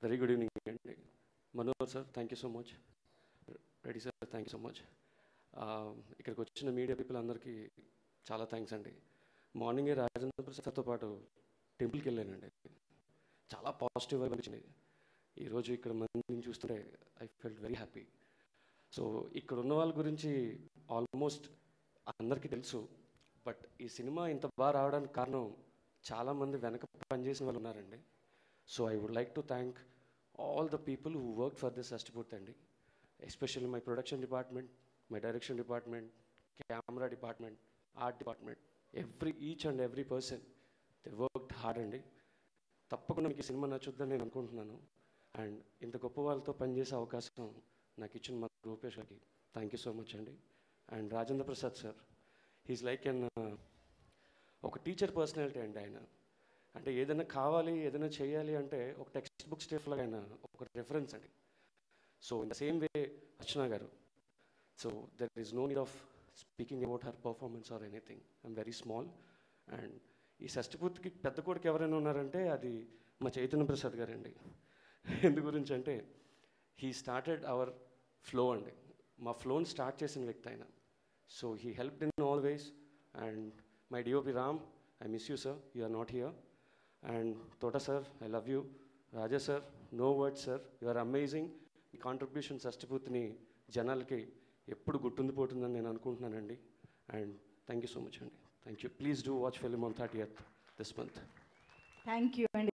Very good evening అండి. Manohar sir, thank you so much. Reddy sir, thank you so much. ఇక్కడికి వచ్చిన media people అందరికీ చాలా థ్యాంక్స్ అండి. మార్నింగే రాజేంద్ర ప్రసాద్ సార్తో పాటు టెంపుల్కి వెళ్ళానండి. చాలా పాజిటివ్ వైబ్ వచ్చింది. ఈరోజు ఇక్కడ మందిని చూస్తుంటే I felt very happy. So ఇక్కడ ఉన్న వాళ్ళ గురించి ఆల్మోస్ట్ అందరికీ తెలుసు. బట్ ఈ సినిమా ఇంత బాగా రావడానికి కారణం చాలామంది వెనక పనిచేసిన వాళ్ళు ఉన్నారండి. So I would like to thank all the people who work for this అష్టపూర్తి అండి. Especially my production department, my direction department, camera department, art department, each and every person they worked hard అండి. తప్పకుండా మీకు ఈ cinema నచ్చుద్దని నేను అనుకుంటున్నాను. And ఇంత గొప్ప వాళ్ళతో పనిచేసే అవకాశం నాకు ఇచ్చిన మా రూపేష్ గారికి థ్యాంక్ యూ సో మచ్ అండి. And Rajendra Prasad sir, he's like ఒక టీచర్ పర్సనాలిటీ అండి ఆయన. అంటే ఏదైనా కావాలి, ఏదైనా చేయాలి అంటే ఒక టెక్స్ట్ బుక్ స్టేఫ్లో ఆయన ఒక రెఫరెన్స్ అండి. So in the same way Archana garu. So there is no need of speaking about her performance or anything. I'm very small. And ఈ షష్టిపూర్తికి పెద్ద కొడుకు ఎవరైనా ఉన్నారంటే అది మా చైతన్య ప్రసాద్ గారండి. ఎందు గురించి అంటే హీ స్టార్టెడ్ అవర్ ఫ్లో అండి. మా ఫ్లోని స్టార్ట్ చేసిన వ్యక్తి ఆయన. So he helped in all ways. And my DOP Ram, I miss you sir, you are not here. And Thota sir, I love you. Raja sir, no words sir, you are amazing. మీ contribution షష్టిపూర్తిని జనాలకి ఎప్పుడు గుర్తుండిపోతుందని నేను అనుకుంటున్నానండి. And thank you so much అండి. Thank you. Please do watch film on 30th this month. Thank you అండి.